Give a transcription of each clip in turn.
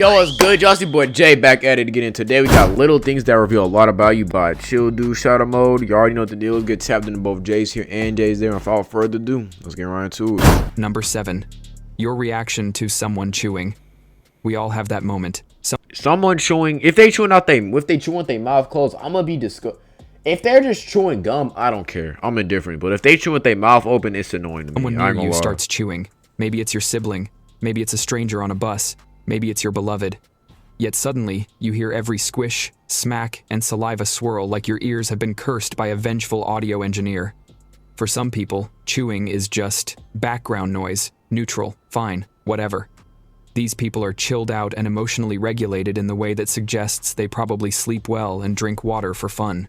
Yo, what's good? Y'all see boy Jay back at it again. Today we got little things that reveal a lot about you by chill dude shadow mode. You already know what the deal is. Get tapped into both Jays here and Jays there. And without further ado, let's get right into it. Number 7. Your reaction to someone chewing. We all have that moment. Someone chewing, if they chewing out their mouth closed, I'm gonna be disgusted. If they're just chewing gum, I don't care. I'm indifferent. But if they chew with their mouth open, it's annoying to me. Someone near you starts chewing. Maybe it's your sibling. Maybe it's a stranger on a bus. Maybe it's your beloved. Yet suddenly, you hear every squish, smack, and saliva swirl like your ears have been cursed by a vengeful audio engineer. For some people, chewing is just background noise, neutral, fine, whatever. These people are chilled out and emotionally regulated in the way that suggests they probably sleep well and drink water for fun.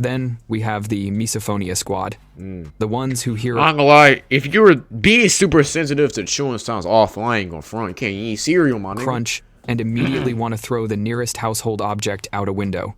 Then we have the misophonia squad. The ones who hear— I'm gonna lie, if you were being super sensitive to chewing sounds awful, I ain't gonna front. You can't eat cereal, my nigga. Crunch and immediately want to throw the nearest household object out a window.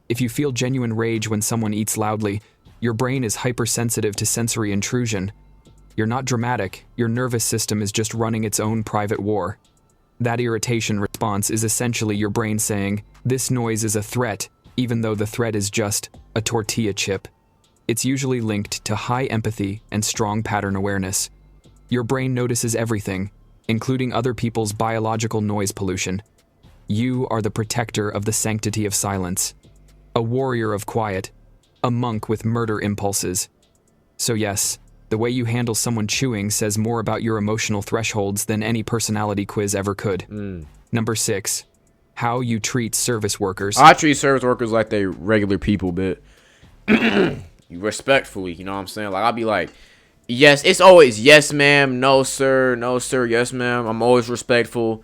If you feel genuine rage when someone eats loudly, your brain is hypersensitive to sensory intrusion. You're not dramatic, your nervous system is just running its own private war. That irritation response is essentially your brain saying, "This noise is a threat," even though the threat is just a tortilla chip. It's usually linked to high empathy and strong pattern awareness. Your brain notices everything, including other people's biological noise pollution. You are the protector of the sanctity of silence, a warrior of quiet, a monk with murder impulses. So yes, the way you handle someone chewing says more about your emotional thresholds than any personality quiz ever could. Number 6. How you treat service workers. I treat service workers like they regular people, but respectfully, you know what I'm saying? Like, I'll be like, yes, it's always yes, ma'am, no, sir, yes, ma'am. I'm always respectful.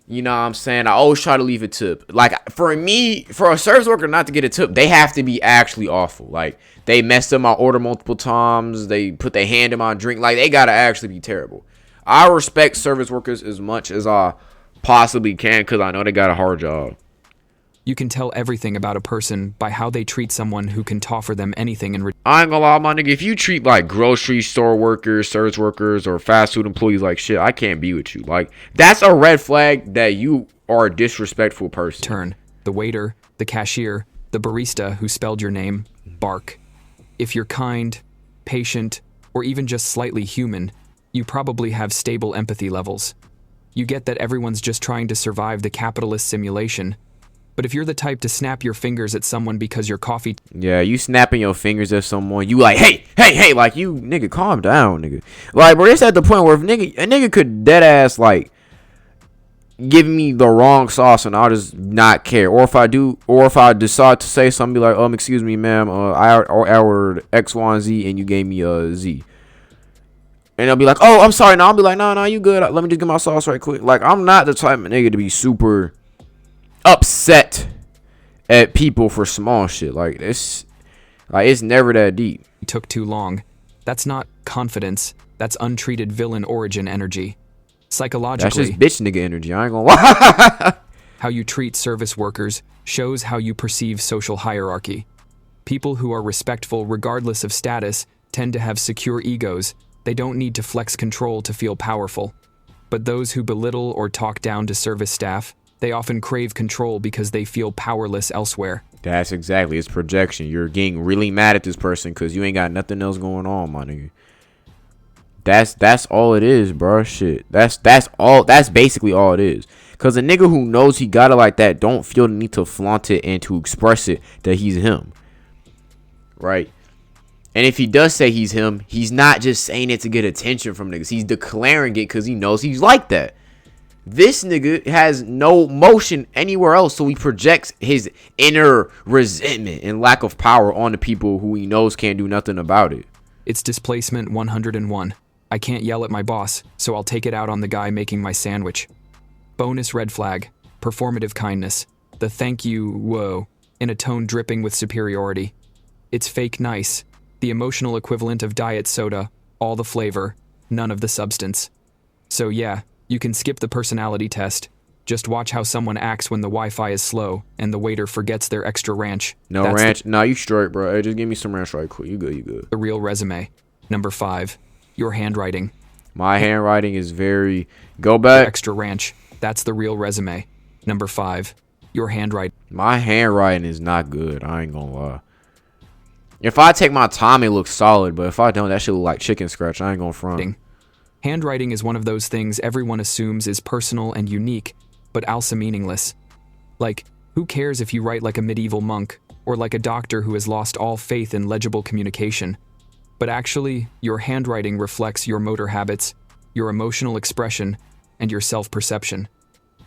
You know what I'm saying? I always try to leave a tip. Like, for me, for a service worker not to get a tip, they have to be actually awful. Like, they messed up my order multiple times. They put their hand in my drink. Like, they gotta actually be terrible. I respect service workers as much as I possibly can because I know they got a hard job. You can tell everything about a person by how they treat someone who can offer them anything in return. I ain't gonna lie, my nigga. If you treat like grocery store workers, service workers, or fast food employees like shit, I can't be with you. Like, that's a red flag that you are a disrespectful person. The waiter, the cashier, the barista who spelled your name, bark. If you're kind, patient, or even just slightly human, you probably have stable empathy levels. You get that everyone's just trying to survive the capitalist simulation. But if you're the type to snap your fingers at someone because your coffee— Yeah, you snapping your fingers at someone, you like, hey, like, you, nigga, calm down, nigga. Like, bro, it's at the point where if a nigga could dead ass, like, give me the wrong sauce and I'll just not care. Or if I decide to say something, be like, excuse me, ma'am, I ordered X, Y, and Z and you gave me Z. And they'll be like, oh, I'm sorry. No, I'll be like, no, you good. Let me just get my sauce right quick. Like, I'm not the type of nigga to be super upset at people for small shit. Like, it's never that deep. It took too long. That's not confidence. That's untreated villain origin energy. Psychologically, that's just bitch nigga energy. I ain't gonna lie. How you treat service workers shows how you perceive social hierarchy. People who are respectful regardless of status tend to have secure egos. They don't need to flex control to feel powerful. But those who belittle or talk down to service staff, they often crave control because they feel powerless elsewhere. That's exactly, it's projection. You're getting really mad at this person because you ain't got nothing else going on, my nigga. That's all it is, bro. Shit. That's basically all it is. Cause a nigga who knows he got it like that don't feel the need to flaunt it and to express it that he's him. Right? And if he does say he's him, he's not just saying it to get attention from niggas. He's declaring it because he knows he's like that. This nigga has no motion anywhere else, so he projects his inner resentment and lack of power on the people who he knows can't do nothing about it. It's displacement 101. I can't yell at my boss, so I'll take it out on the guy making my sandwich. Bonus red flag, performative kindness. The thank you, whoa, in a tone dripping with superiority. It's fake nice. The emotional equivalent of diet soda, all the flavor, none of the substance. So yeah, you can skip the personality test. Just watch how someone acts when the Wi-Fi is slow and the waiter forgets their extra ranch. That's ranch? Nah, you straight, bro. Hey, just give me some ranch right quick. You good. The real resume. Number 5. Your handwriting. My handwriting is very... Go back. Extra ranch. That's the real resume. Number 5. Your handwriting. My handwriting is not good. I ain't gonna lie. If I take my time, it looks solid. But if I don't, that shit look like chicken scratch. I ain't gonna front. Handwriting is one of those things everyone assumes is personal and unique, but also meaningless. Like, who cares if you write like a medieval monk, or like a doctor who has lost all faith in legible communication? But actually, your handwriting reflects your motor habits, your emotional expression, and your self-perception.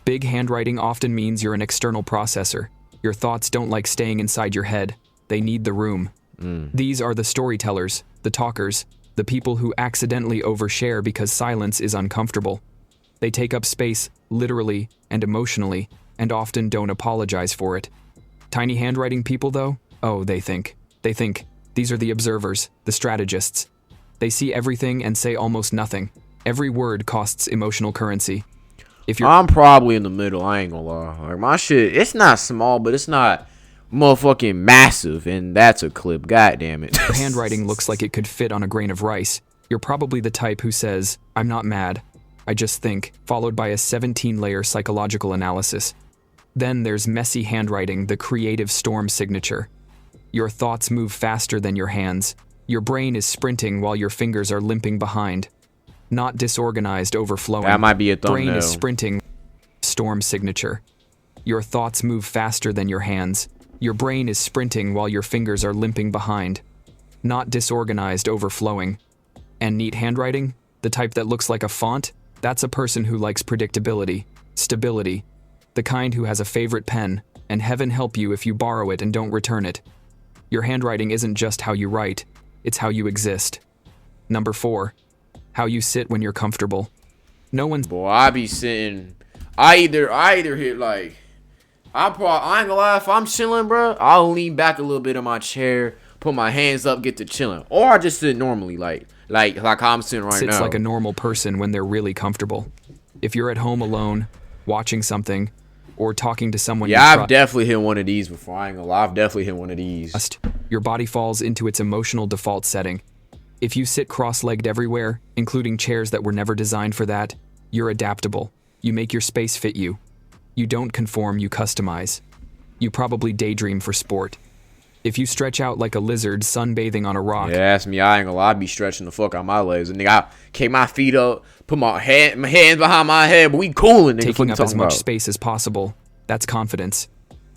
Big handwriting often means you're an external processor. Your thoughts don't like staying inside your head. They need the room. These are the storytellers, the talkers, the people who accidentally overshare because silence is uncomfortable. They take up space, literally and emotionally, and often don't apologize for it. Tiny handwriting people, though? Oh, they think. These are the observers, the strategists. They see everything and say almost nothing. Every word costs emotional currency. If you're I'm probably in the middle. I ain't gonna lie. Like my shit, it's not small, but it's not motherfucking massive, and that's a clip. God damn it. Your handwriting looks like it could fit on a grain of rice. You're probably the type who says, "I'm not mad, I just think," followed by a 17-layer psychological analysis. Then there's messy handwriting, the creative storm signature. Your thoughts move faster than your hands. Your brain is sprinting while your fingers are limping behind. Not disorganized, overflowing. That might be a thumbnail. Brain is sprinting. Storm signature. Your thoughts move faster than your hands. Your brain is sprinting while your fingers are limping behind. Not disorganized, overflowing. And neat handwriting? The type that looks like a font? That's a person who likes predictability, stability. The kind who has a favorite pen, and heaven help you if you borrow it and don't return it. Your handwriting isn't just how you write, it's how you exist. Number 4. How you sit when you're comfortable. No one's Boy, I be sitting. I either hit like. I ain't gonna lie. If I'm chilling, bro, I'll lean back a little bit in my chair, put my hands up, get to chilling, or I just sit normally, like how I'm sitting right now. sits like a normal person when they're really comfortable. If you're at home alone, watching something, or talking to someone Yeah, I've definitely hit one of these before. I ain't gonna lie. I've definitely hit one of these. Your body falls into its emotional default setting. If you sit cross-legged everywhere, including chairs that were never designed for that, you're adaptable. You make your space fit you. You don't conform, you customize. You probably daydream for sport. If you stretch out like a lizard sunbathing on a rock. Yeah, that's me. I ain't gonna lie. I be stretching the fuck out my legs. And nigga, I kick my feet up, put my hands behind my head, but we coolin', nigga. Taking up as much space as possible. That's confidence.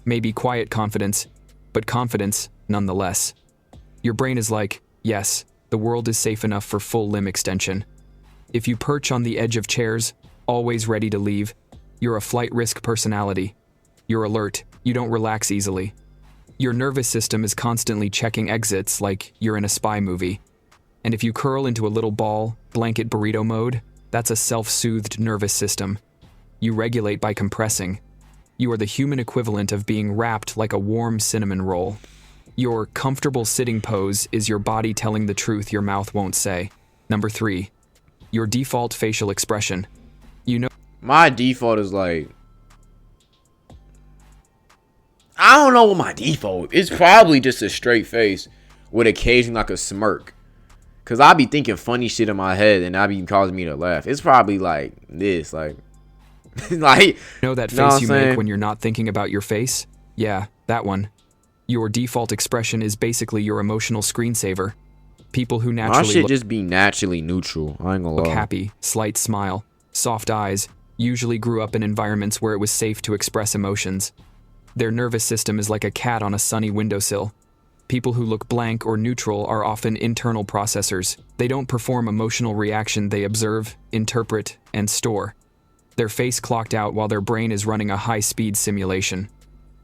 Maybe quiet confidence, but confidence nonetheless. Your brain is like, yes, the world is safe enough for full limb extension. If you perch on the edge of chairs, always ready to leave, you're a flight risk personality. You're alert. You don't relax easily. Your nervous system is constantly checking exits like you're in a spy movie. And if you curl into a little ball, blanket burrito mode, that's a self-soothed nervous system. You regulate by compressing. You are the human equivalent of being wrapped like a warm cinnamon roll. Your comfortable sitting pose is your body telling the truth your mouth won't say. Number 3. Your default facial expression. You know, my default is like, I don't know what my default. It's probably just a straight face with occasionally like a smirk. Cause I be thinking funny shit in my head and that be causing me to laugh. It's probably like this, like, like. know that face you make when you're not thinking about your face? Yeah, that one. Your default expression is basically your emotional screensaver. People who naturally my shit just be naturally neutral. I ain't gonna look lie. Happy, slight smile, soft eyes, usually grew up in environments where it was safe to express emotions. Their nervous system is like a cat on a sunny windowsill. People who look blank or neutral are often internal processors. They don't perform emotional reaction, they observe, interpret, and store. Their face clocked out while their brain is running a high-speed simulation.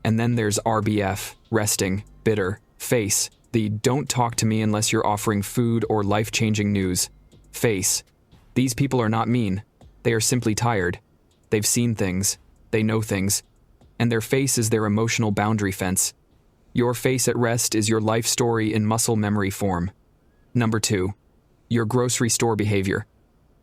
And then there's RBF, resting, bitter, face, the don't talk to me unless you're offering food or life-changing news. Face. These people are not mean. They are simply tired. They've seen things. They know things. And their face is their emotional boundary fence. Your face at rest is your life story in muscle memory form. Number 2. Your grocery store behavior.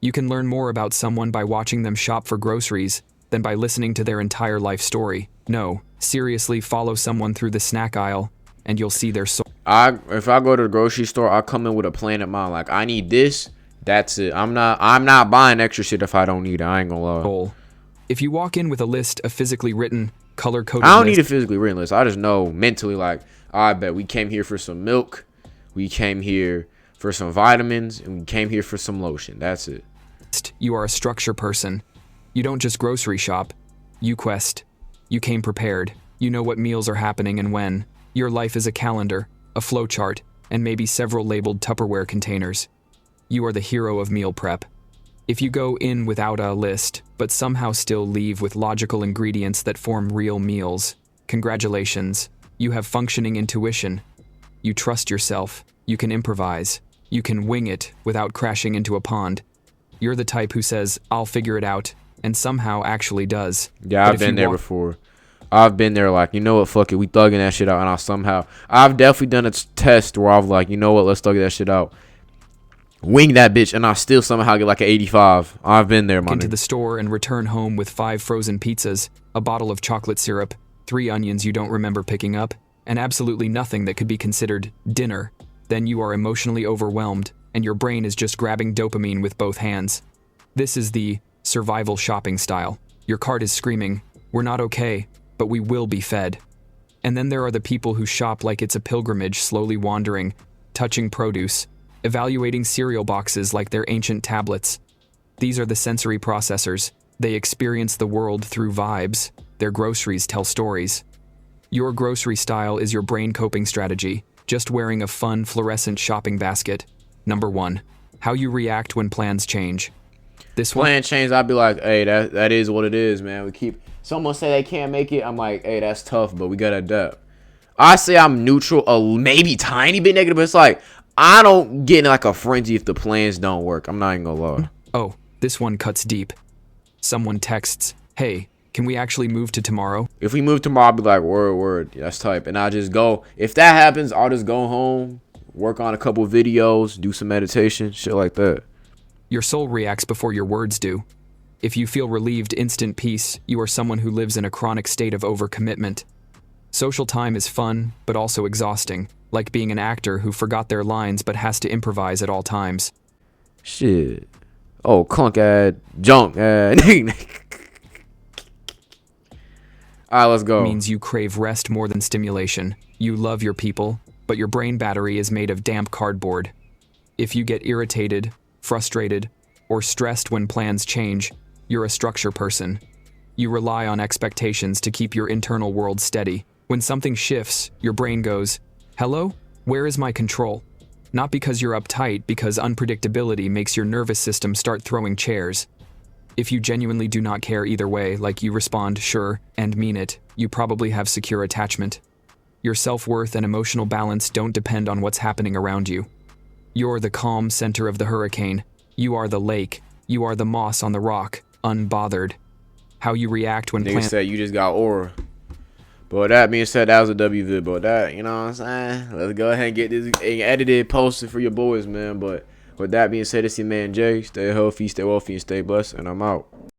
You can learn more about someone by watching them shop for groceries than by listening to their entire life story. No, seriously, follow someone through the snack aisle and you'll see their soul. If I go to the grocery store, I come in with a plan in mind. Like, I need this. That's it. I'm not buying extra shit if I don't need it. I ain't gonna lie. If you walk in with a list of physically written, color-coded I don't need lists, a physically written list. I just know mentally, like, I bet we came here for some milk, we came here for some vitamins, and we came here for some lotion. That's it. you are a structure person. You don't just grocery shop. You quest. You came prepared. You know what meals are happening and when. Your life is a calendar, a flowchart, and maybe several labeled Tupperware containers. You are the hero of meal prep. If you go in without a list, but somehow still leave with logical ingredients that form real meals, congratulations, you have functioning intuition. You trust yourself. You can improvise. You can wing it without crashing into a pond. You're the type who says, I'll figure it out, and somehow actually does. Yeah, I've been there before. I've been there like, you know what, fuck it, we thugging that shit out, and I've definitely done a test where I've like, you know what, let's thug that shit out. Wing that bitch, and I still somehow get like an 85. I've been there, man. Into the store and return home with 5 frozen pizzas, a bottle of chocolate syrup, 3 onions you don't remember picking up, and absolutely nothing that could be considered dinner. Then you are emotionally overwhelmed, and your brain is just grabbing dopamine with both hands. This is the survival shopping style. Your cart is screaming, we're not okay, but we will be fed. And then there are the people who shop like it's a pilgrimage, slowly wandering, touching produce, evaluating cereal boxes like they're ancient tablets. These are the sensory processors. They experience the world through vibes. Their groceries tell stories. Your grocery style is your brain coping strategy, just wearing a fun fluorescent shopping basket. Number 1, how you react when plans change. This plan change, I'd be like, hey, that is what it is, man. Someone say they can't make it, I'm like, hey, that's tough, but we gotta adapt. I say I'm neutral, maybe tiny bit negative, but it's like, I don't get in like a frenzy if the plans don't work. I'm not even gonna lie. Oh, this one cuts deep. Someone texts, hey, can we actually move to tomorrow? If we move tomorrow, I'll be like, word, that's type. And I'll just go. If that happens, I'll just go home, work on a couple videos, do some meditation, shit like that. Your soul reacts before your words do. If you feel relieved, instant peace, you are someone who lives in a chronic state of overcommitment. Social time is fun, but also exhausting, like being an actor who forgot their lines but has to improvise at all times. Shit. Oh, clunk ad, junk ad. Alright, let's go. Means you crave rest more than stimulation. You love your people, but your brain battery is made of damp cardboard. If you get irritated, frustrated, or stressed when plans change, you're a structure person. You rely on expectations to keep your internal world steady. When something shifts, your brain goes, hello? Where is my control? Not because you're uptight, because unpredictability makes your nervous system start throwing chairs. If you genuinely do not care either way, like you respond, sure, and mean it, you probably have secure attachment. Your self-worth and emotional balance don't depend on what's happening around you. You're the calm center of the hurricane. You are the lake. You are the moss on the rock, unbothered. How you react when Nigga said you just got aura. But with that being said, that was a W vid. But that, you know what I'm saying? Let's go ahead and get this edited, posted for your boys, man. But with that being said, it's your man Jay. Stay healthy, stay wealthy, and stay blessed. And I'm out.